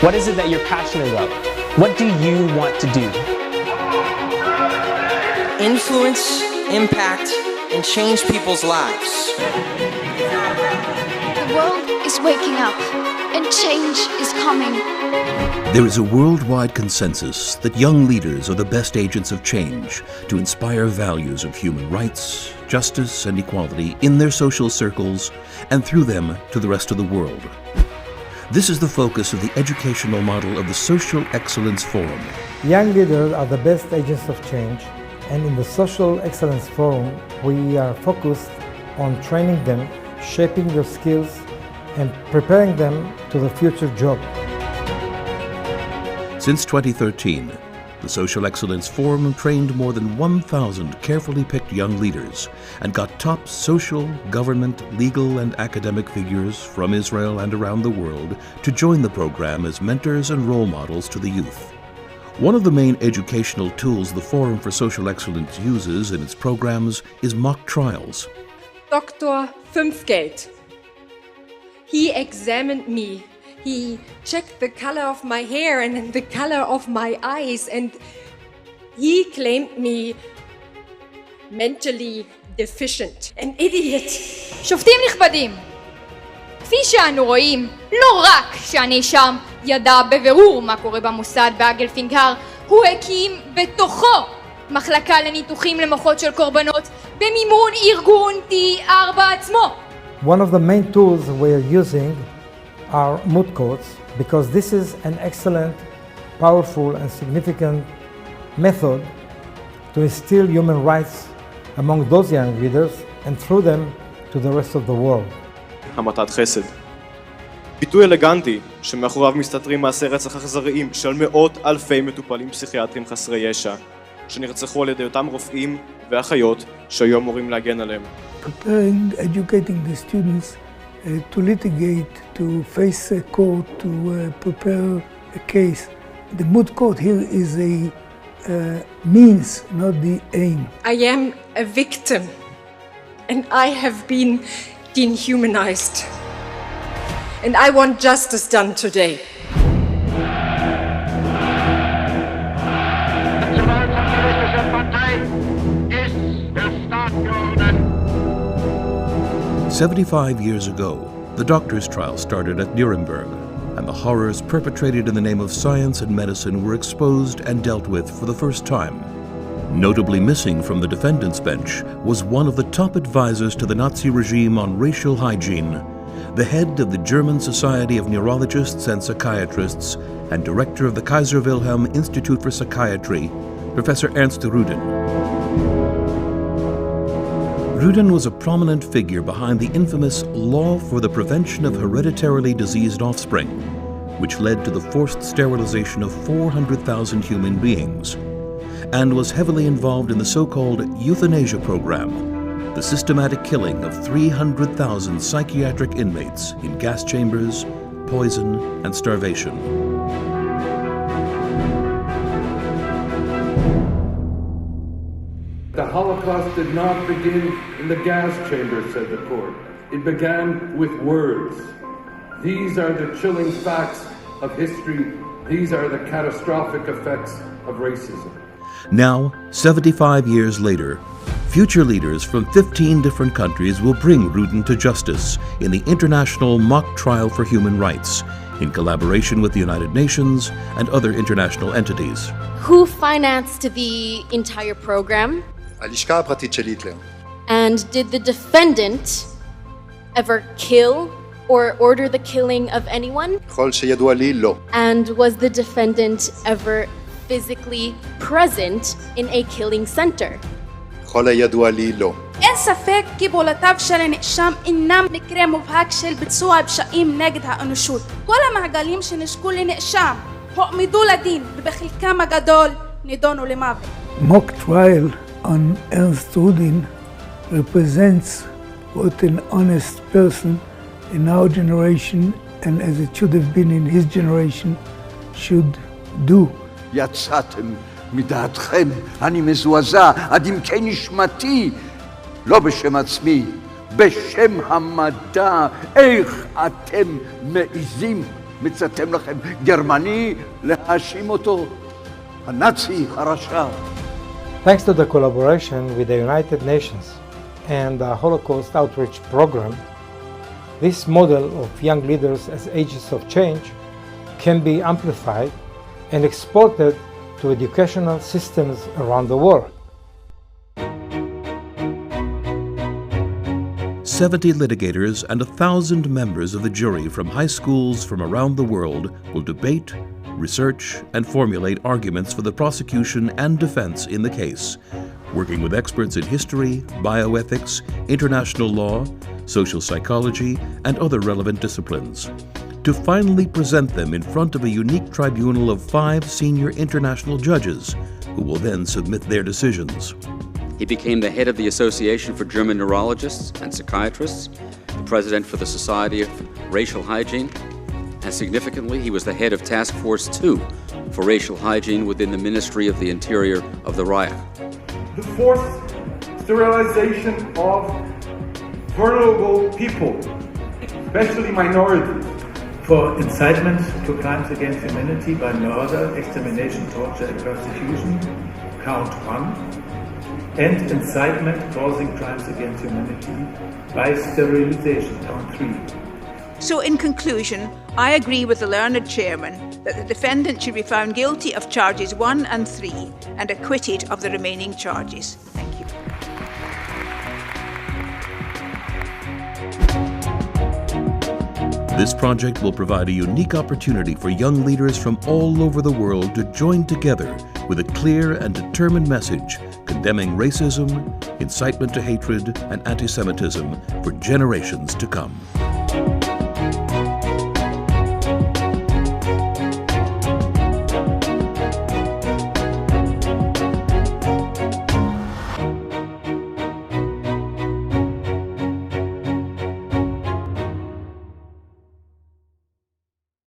What is it that you're passionate about? What do you want to do? Influence, impact, and change people's lives. The world is waking up, and change is coming. There is a worldwide consensus that young leaders are the best agents of change to inspire values of human rights, justice, and equality in their social circles and through them to the rest of the world. This is the focus of the educational model of the Social Excellence Forum. Young leaders are the best agents of change, and in the Social Excellence Forum, we are focused on training them, shaping their skills, and preparing them to the future job. Since 2013, the Social Excellence Forum trained more than 1,000 carefully picked young leaders and got top social, government, legal, and academic figures from Israel and around the world to join the program as mentors and role models to the youth. One of the main educational tools the Forum for Social Excellence uses in its programs is mock trials. Dr. Fünfgeld. He examined me. He checked the color of my hair and the color of my eyes, and he claimed me mentally deficient, an idiot. שופטים נכבדים, כפי שאנו רואים, לא רק שהנאשם ידע בבירור מה קורה במוסד באגלפינגהר, הוא הקים בתוכו מחלקה לניתוחים למוחות של קורבנות במימון ארגון T4 עצמו. One of the main tools we are using are moot courts, because this is an excellent, powerful, and significant method to instill human rights among those young leaders and through them to the rest of the world. המתת חסד. ביטוי אלגנטי שמאחוריו מסתתרים מעשי רצח אכזריים של מאות אלפי מטופלים פסיכיאטרים חסרי ישע שנרצחו על ידי אותם רופאים ואחיות שהיו אמורים להגן עליהם. Preparing, educating the students to litigate, to face a court, to prepare a case. The moot court here is a means, not the aim. I am a victim, and I have been dehumanized. And I want justice done today. – 75 years ago, the doctor's trial started at Nuremberg, and the horrors perpetrated in the name of science and medicine were exposed and dealt with for the first time. Notably missing from the defendant's bench was one of the top advisors to the Nazi regime on racial hygiene, the head of the German Society of Neurologists and Psychiatrists and director of the Kaiser Wilhelm Institute for Psychiatry, Professor Ernst Rüdin. Rüdin was a prominent figure behind the infamous Law for the Prevention of Hereditarily Diseased Offspring, which led to the forced sterilization of 400,000 human beings, and was heavily involved in the so-called euthanasia program, the systematic killing of 300,000 psychiatric inmates in gas chambers, poison, and starvation. The Holocaust did not begin in the gas chamber, said the court. It began with words. These are the chilling facts of history. These are the catastrophic effects of racism. Now, 75 years later, future leaders from 15 different countries will bring Rüdin to justice in the International Mock Trial for Human Rights, in collaboration with the United Nations and other international entities. Who financed the entire program? הלשכה הפרטית של היטלר. And did the defendant ever kill or order the killing of anyone? ככל שידוע לי, לא. And was the defendant ever physically present in a killing center? ככל הידוע לי, לא. אין ספק כי פעולותיו של הנאשם אינם מקרה מובהק של ביצוע פשעים נגד האנושות. כל המעגלים שנשקו לנאשם הועמדו לדין ובחלקם הגדול נידונו למוות. Mock trial on Ernst Rüdin represents what an honest person in our generation, and as it should have been in his generation, should do. יצאתם מדעתכם, אני מזועזע עד עמקי נשמתי, לא בשם עצמי, בשם המדע, איך אתם מעיזים מצאתם לכם גרמני להאשים אותו? הנאצי הרשע. Thanks to the collaboration with the United Nations and the Holocaust Outreach Program, this model of young leaders as agents of change can be amplified and exported to educational systems around the world. 70 litigators and 1,000 members of the jury from high schools from around the world will debate, research, and formulate arguments for the prosecution and defense in the case, working with experts in history, bioethics, international law, social psychology, and other relevant disciplines, to finally present them in front of a unique tribunal of 5 senior international judges, who will then submit their decisions. He became the head of the Association for German Neurologists and Psychiatrists, the president for the Society of Racial Hygiene, and significantly, he was the head of Task Force 2 for Racial Hygiene within the Ministry of the Interior of the Reich. The forced sterilization of vulnerable people, especially minorities. For incitement to crimes against humanity by murder, extermination, torture, and persecution, count 1. And incitement causing crimes against humanity by sterilization, count 3. So in conclusion, I agree with the learned chairman that the defendant should be found guilty of charges 1 and 3 and acquitted of the remaining charges. Thank you. This project will provide a unique opportunity for young leaders from all over the world to join together with a clear and determined message condemning racism, incitement to hatred, and anti-Semitism for generations to come.